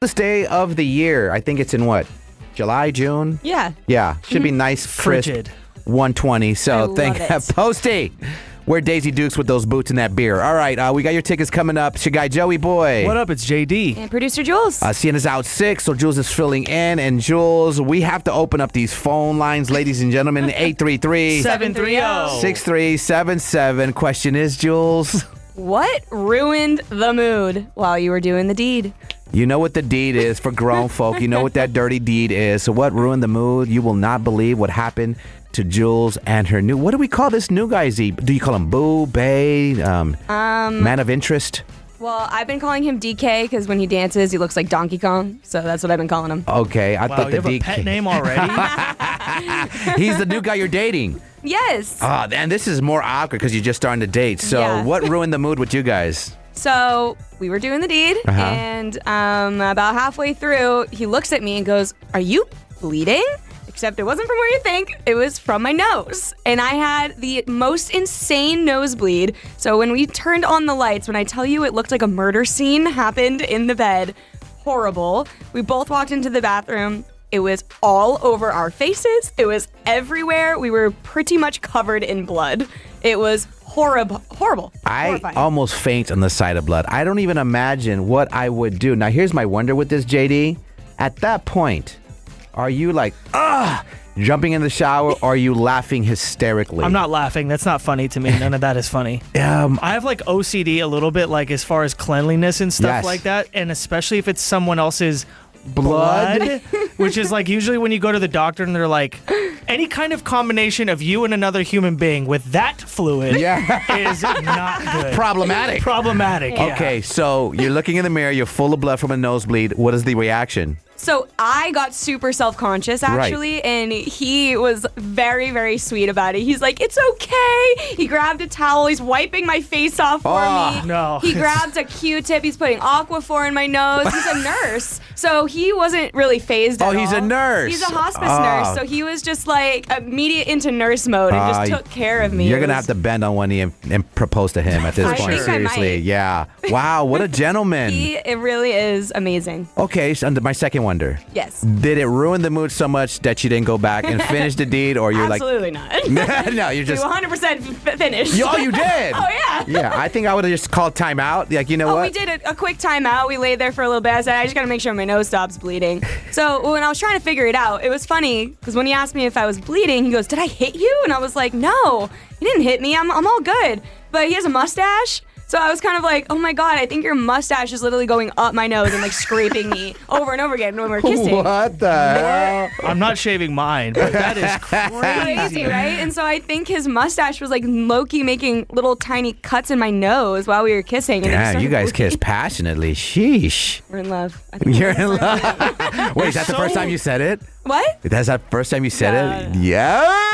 coldest day of the year. I think it's in what? July, June? Yeah. Yeah. Should be nice, crisp. Frigid. 120. So thank Posty. We're Daisy Dukes with those boots and that beer. All right, we got your tickets coming up. It's your guy, Joey Boy. What up? It's JD. And producer Jules. Sienna's out sick, so Jules is filling in. And Jules, we have to open up these phone lines, ladies and gentlemen. 833-730-6377. Question is, Jules? What ruined the mood while you were doing the deed? You know what the deed is for grown folk. You know what that dirty deed is. So what ruined the mood? You will not believe what happened to Jules and her what do we call this new guy? Do you call him Boo, Bae, man of interest? Well, I've been calling him DK because when he dances, he looks like Donkey Kong. So that's what I've been calling him. Okay, I thought you the have DK. a pet name already? He's the new guy you're dating. Yes. And this is more awkward because you're just starting to date. So what ruined the mood with you guys? So we were doing the deed, and about halfway through, he looks at me and goes, "Are you bleeding?" Except it wasn't from where you think. It was from my nose. And I had the most insane nosebleed. So when we turned on the lights, when I tell you it looked like a murder scene happened in the bed, horrible. We both walked into the bathroom. It was all over our faces. It was everywhere. We were pretty much covered in blood. It was horrible. I Horrifying. almost faint on the sight of blood. I don't even imagine what I would do. Now, here's my wonder with this, JD. At that point, are you like, jumping in the shower, or are you laughing hysterically? I'm not laughing. That's not funny to me. None of that is funny. I have like OCD a little bit, like as far as cleanliness and stuff like that. And especially if it's someone else's blood, which is like usually when you go to the doctor and they're like, any kind of combination of you and another human being with that fluid is not good. Problematic. Yeah. Okay, so you're looking in the mirror, you're full of blood from a nosebleed. What is the reaction? So I got super self-conscious, actually, and he was very, very sweet about it. He's like, "It's okay." He grabbed a towel. He's wiping my face off for me. No. He grabbed a Q-tip. He's putting Aquaphor in my nose. He's a nurse. So he wasn't really phased at all. Oh, he's a nurse. He's a hospice nurse. So he was just like immediate into nurse mode and just took care of me. You're going to have to bend on one knee and propose to him at this I point. think I Seriously. might. Yeah. Wow, what a gentleman. It really is amazing. Okay, so my second wonder. Yes. Did it ruin the mood so much that you didn't go back and finish the deed, or you're Absolutely not. no, you're just... We 100% finished. Oh, you did? Oh, yeah. Yeah, I think I would have just called time out. Like, you know what? We did a quick timeout. We laid there for a little bit. I said, I just got to make sure my nose stops bleeding. So when I was trying to figure it out, it was funny because when he asked me if I was bleeding, he goes, "Did I hit you?" And I was like, "No, you didn't hit me. I'm all good." But he has a mustache. So I was kind of like, "Oh my God, I think your mustache is literally going up my nose and like scraping me over and over again when we're kissing." What the hell? I'm not shaving mine, but that is Crazy, crazy. right? And so I think his mustache was like low-key making little tiny cuts in my nose while we were kissing. And it Yeah, started you guys bleeding. kiss passionately. Sheesh. We're in love. I think You're we're in love. Wait, is that the first time you said it? What? That's the first time you said it? Yeah.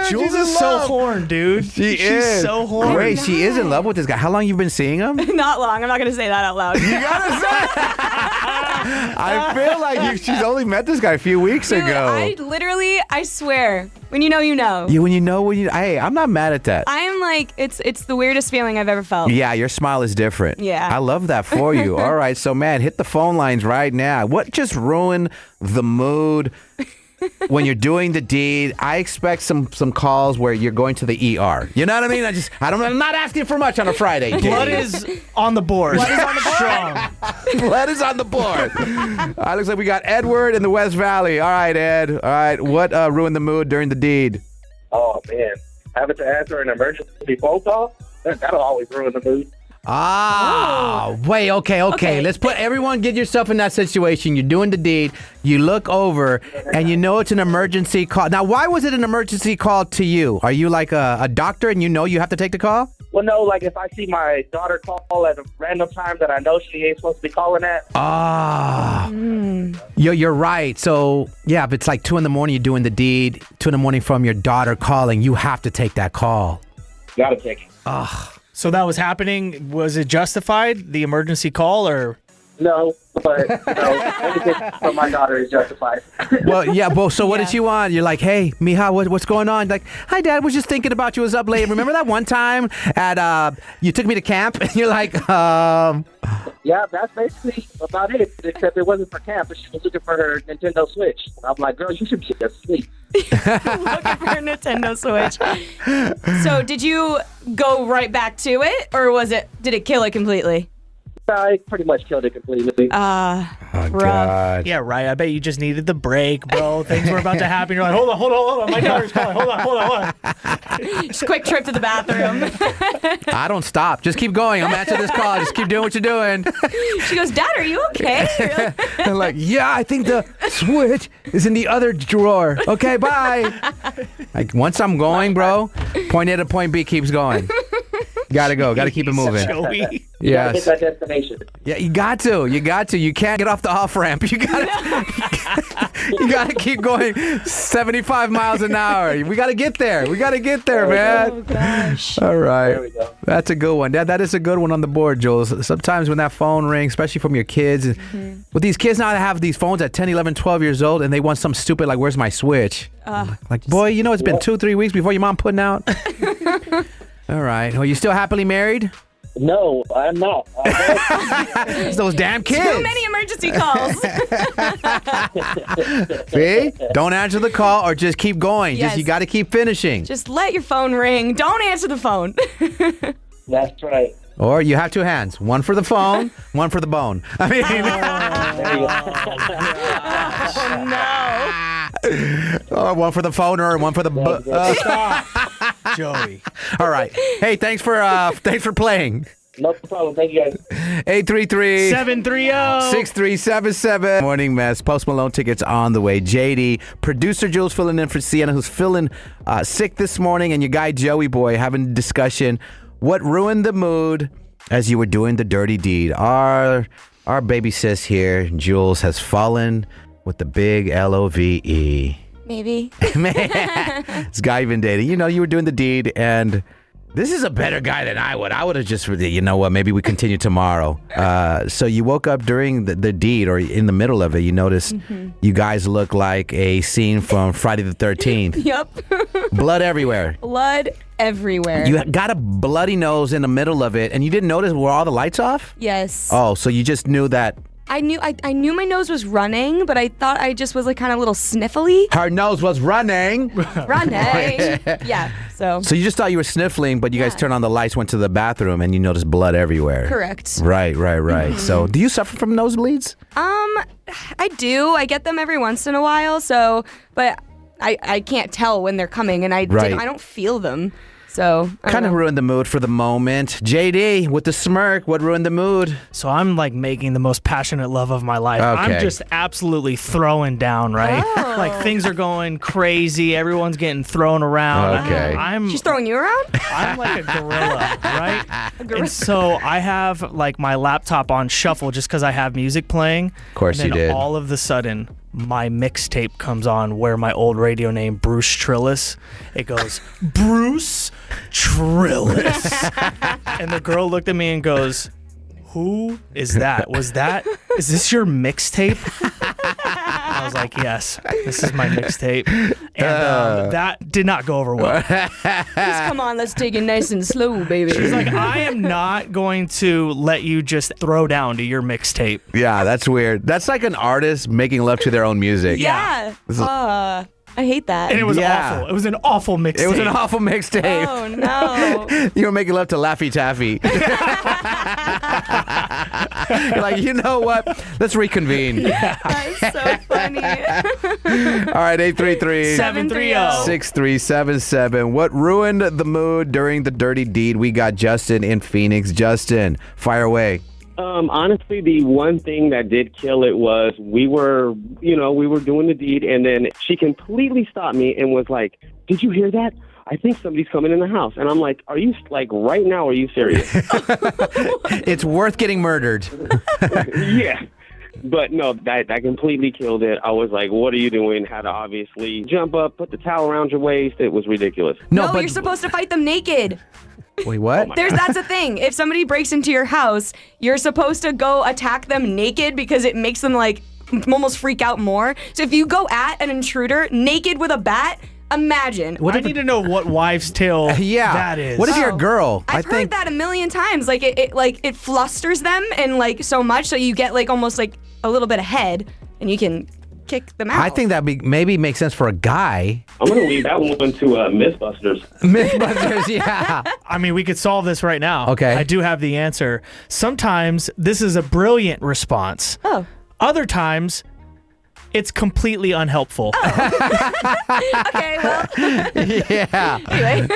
Jules She's in is so love. horned, dude. She's so horned. Wait, she is in love with this guy. How long you been seeing him? Not long. I'm not going to say that out loud. You gotta say. I feel like she's only met this guy a few weeks Dude, ago. I swear, when you know, you know. Hey, I'm not mad at that. I am like, it's the weirdest feeling I've ever felt. Yeah, your smile is different. Yeah. I love that for you. All right, so man, hit the phone lines right now. What just ruined the mood when you're doing the deed? I expect some calls where you're going to the ER. You know what I mean? I'm not asking for much on a Friday. JD. Blood is on the board. Blood is on the board. Strong. Blood is on the board. Looks like we got Edward in the West Valley. All right, Ed. All right, what ruined the mood during the deed? Oh, man. Having to answer an emergency phone call? That'll always ruin the mood. Wait, okay. Okay. Let's get yourself in that situation. You're doing the deed. You look over, and you know it's an emergency call. Now, why was it an emergency call to you? Are you like a doctor and you know you have to take the call? Well, no, like if I see my daughter call at a random time that I know she ain't supposed to be calling at. You're right. So, yeah, if it's like 2 a.m, you're doing the deed, 2 a.m. from your daughter calling, you have to take that call. Gotta take it. So that was happening. Was it justified, the emergency call, or? No, but, anything from my daughter is justified. Well, yeah, so what did you want? You're like, "Hey, Mija, what's going on?" Like, "Hi, Dad, was just thinking about you. Was up late. Remember that one time you took me to camp?" And you're like, Yeah, that's basically about it. Except it wasn't for camp, but she was looking for her Nintendo Switch. I'm like, girl, you should be asleep. Looking for a Nintendo Switch. So did you go right back to it, or did it kill it completely? I pretty much killed it completely. Oh, Rough. God. Yeah, right. I bet you just needed the break, bro. Things were about to happen. You're like, hold on. My daughter's calling. Hold on. Just quick trip to the bathroom. I don't stop. Just keep going. I'm answering this call. Just keep doing what you're doing. She goes, Dad, are you okay? I'm like, yeah, I think the Switch is in the other drawer. Okay, bye. Like, once I'm going, bro, point A to point B keeps going. Gotta go. Gotta keep it moving. Joey. Get Yes. that destination. Yeah, you got to. You can't get off the off ramp. You gotta keep going 75 miles an hour. We gotta get there. Man. Oh, gosh. All right. There we go. That's a good one. That is a good one on the board, Jules. Sometimes when that phone rings, especially from your kids, with these kids now that have these phones at 10, 11, 12 years old, and they want something stupid like, where's my Switch? Like, boy, it's been 2-3 weeks before your mom putting out. All right. Well, you still happily married? No, I'm not. It's those damn kids. Too many emergency calls. See? Don't answer the call or just keep going. Yes. You got to keep finishing. Just let your phone ring. Don't answer the phone. That's right. Or you have two hands. One for the phone, one for the bone. I mean, There you go. Oh, no. or one for the phone or one for the Stop. Joey. All right. Hey, thanks for playing. No problem. Thank you, guys. 833 730. 6377. Morning Mess. Post Malone tickets on the way. JD, producer Jules filling in for Sienna, who's feeling sick this morning, and your guy Joey Boy having a discussion. What ruined the mood as you were doing the dirty deed? Our baby sis here, Jules, has fallen with the big LOVE. Maybe. Man, this guy you've been dating. You were doing the deed, and this is a better guy than I would. I would have just, you know what, maybe we continue tomorrow. So you woke up during the deed or in the middle of it. You noticed you guys look like a scene from Friday the 13th. Yep. Blood everywhere. Blood everywhere. You got a bloody nose in the middle of it, and you didn't notice were all the lights off? Yes. Oh, so you just knew that I knew my nose was running, but I thought I just was like kind of a little sniffly. her nose was running. Running. Yeah. So So you just thought you were sniffling, but you guys Yeah. turned on the lights, went to the bathroom, and you noticed blood everywhere. correct. Right. So do you suffer from nosebleeds? I do. I get them every once in a while. So, but I can't tell when they're coming, and I Right. don't feel them. So I Kind don't of know. ruined the mood for the moment. JD, with the smirk, what ruined the mood? So I'm like making the most passionate love of my life. Okay. I'm just absolutely throwing down, right? Oh. Like things are going crazy. Everyone's getting thrown around. Okay. I'm She's throwing you around. I'm like a gorilla, right? And so I have like my laptop on shuffle just because I have music playing. Of course and you then did. all of a sudden, my mixtape comes on where my old radio name, Bruce Trillis. It goes, Bruce Trillis. And the girl looked at me and goes, who is that? Is this your mixtape? I was like, yes, this is my mixtape. And that did not go over well. Just come on, let's take it nice and slow, baby. She's like, I am not going to let you just throw down to your mixtape. Yeah, that's weird. That's like an artist making love to their own music. Yeah. I hate that. And it was Yeah. awful. It was an awful mixtape. It was an awful mixtape. Oh no. You were making love to Laffy Taffy. You're like, you know what? Let's reconvene. That's so funny. All right, 833 730. 6377. What ruined the mood during the dirty deed? We got Justin in Phoenix. Justin, fire away. Honestly, the one thing that did kill it was we were doing the deed, and then she completely stopped me and was like, "Did you hear that? I think somebody's coming in the house." And I'm like, "Are you like right now? Are you serious?" It's worth getting murdered. Yeah. But no, that completely killed it. I was like, "What are you doing?" Had to obviously jump up, put the towel around your waist. It was ridiculous. No, but you're supposed to fight them naked. wait, what? That's a thing. If somebody breaks into your house, you're supposed to go attack them naked because it makes them like almost freak out more. So if you go at an intruder naked with a bat, imagine. I need to know what wives' tale that is. What if you're a girl? I've heard that a million times. Like it flusters them and like so much, so you get like almost like a little bit ahead, and you can kick them out. I think that maybe makes sense for a guy. I'm going to leave that one to Mythbusters. Mythbusters, yeah. I mean, we could solve this right now. Okay. I do have the answer. Sometimes this is a brilliant response. Oh. Other times, it's completely unhelpful. Okay, well. Yeah. Anyway.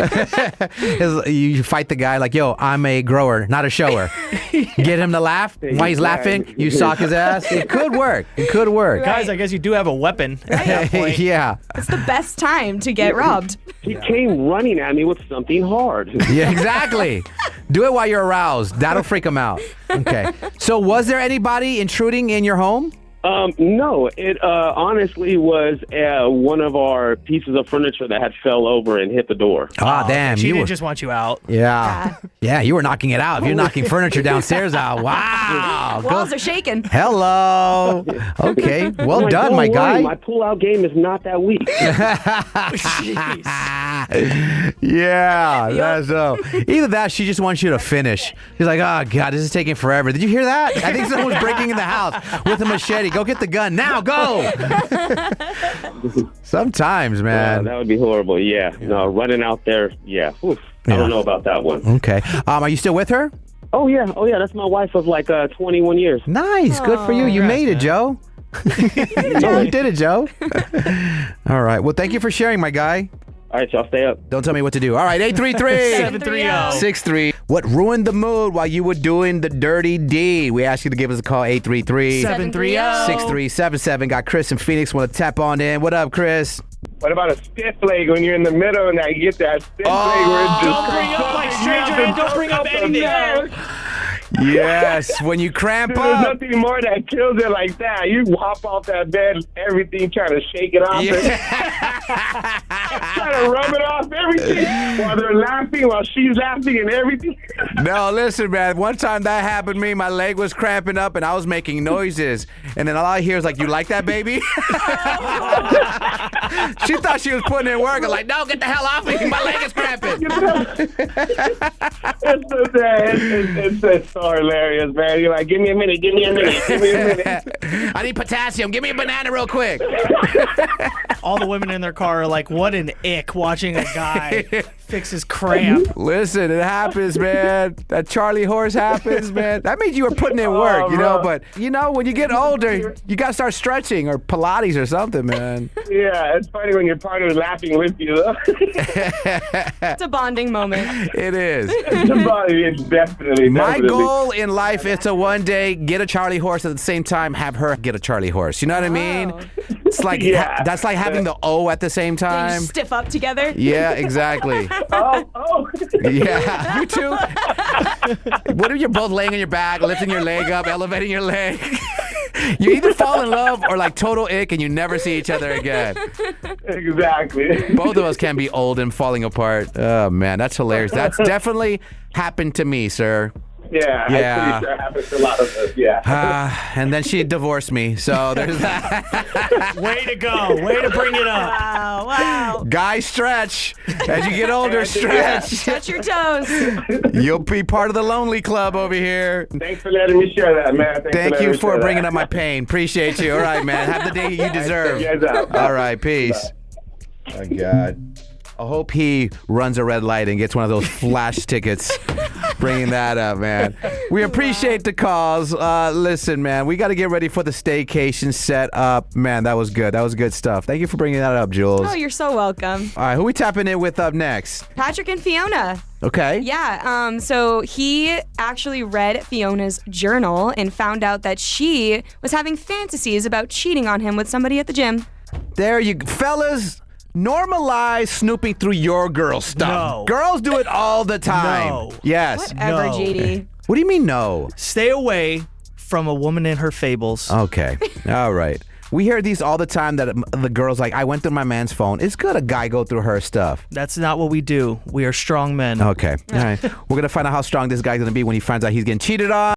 You fight the guy like, yo, I'm a grower, not a shower. Get him to laugh. While he's laughing, you sock his ass. It could work. It could work. Right. Guys, I guess you do have a weapon at that point. Yeah. It's the best time to get robbed. He came running at me with something hard. Yeah, exactly. Do it while you're aroused. That'll freak him out. Okay. So was there anybody intruding in your home? No, it honestly was one of our pieces of furniture that had fell over and hit the door. Ah, damn. She you didn't were, just want you out. yeah. Yeah, you were knocking it out. If you're knocking furniture downstairs out. Wow. Walls are shaking. Hello. Okay. Well I'm like, done, "Don't my worry, guy. My pull-out game is not that weak." Yeah, that's so. Either that, she just wants you to finish. She's like, oh god, this is taking forever. Did you hear that? I think someone's breaking in the house with a machete. Go get the gun now. Go. Sometimes, man. That would be horrible. Yeah. No, running out there. Yeah. Oof. I don't know about that one. Okay. Are you still with her? Oh yeah. That's my wife of like 21 years. Nice. Good for you. You made it, Joe. You did it, Joe. All right. Well, thank you for sharing, my guy. All right, y'all stay up. Don't tell me what to do. All right, 833 63. What ruined the mood while you were doing the dirty deed? We asked you to give us a call, 833 6377. Got Chris in Phoenix. Want to tap on in. What up, Chris? What about a stiff leg when you're in the middle and you get that stiff leg where it's just... Don't bring up like stranger and don't bring up anything. Yes, when you cramp There's up. nothing more that kills it like that. You hop off that bed, everything, trying to shake it off. Trying to rub it off, everything. While they're laughing, while she's laughing and everything. No, listen, man. One time that happened to me, my leg was cramping up and I was making noises. And then all I hear is like, you like that, baby? She thought she was putting in work. I'm like, no, get the hell off me. My leg is cramping. It's so hilarious, man. You're like, give me a minute. I need potassium. Give me a banana real quick. All the women in their car are like, what an ick watching a guy fix his cramp. Listen, it happens, man. That Charlie horse happens, man. That means you were putting in work, you know, but, when you get older, you got to start stretching or Pilates or something, man. Yeah, it's funny when your partner's laughing with you, though. It's a bonding moment. It is. It's definitely. My goal in life is to one day get a Charlie horse at the same time have her get a Charlie horse. You know what I mean? It's like that's like having the O at the same They time. just stiff up together. Yeah, exactly. Oh. Yeah, you too. What if you're both laying on your back, lifting your leg up, elevating your leg? You either fall in love or like total ick and you never see each other again. Exactly. Both of us can be old and falling apart. Oh, man, that's hilarious. That's definitely happened to me, sir. Yeah. I'm pretty sure it happens to a lot of us, yeah. And then she divorced me, so there's that. Way to go. Way to bring it up. Wow. Guys, stretch. As you get older, stretch. Touch your toes. You'll be part of the lonely club over here. Thanks for letting me share that, man. Thank you for bringing up my pain. Appreciate you. All right, man. Have the day you deserve. You guys out. All right, peace. Oh, God. I hope he runs a red light and gets one of those flash tickets. Bringing that up, man. We appreciate the calls. Listen, man, we got to get ready for the staycation set up. Man, that was good. That was good stuff. Thank you for bringing that up, Jules. Oh, you're so welcome. All right, who we tapping in with up next? Patrick and Fiona. Okay. Yeah, so he actually read Fiona's journal and found out that she was having fantasies about cheating on him with somebody at the gym. There you go. Fellas, normalize snooping through your girl stuff. No. Girls do it all the time. No. Yes. Whatever, No. JD. What do you mean no? Stay away from a woman in her fables. Okay. All right. We hear these all the time that the girl's like, I went through my man's phone. It's good a guy go through her stuff. That's not what we do. We are strong men. Okay. All right. We're going to find out how strong this guy's going to be when he finds out he's getting cheated on.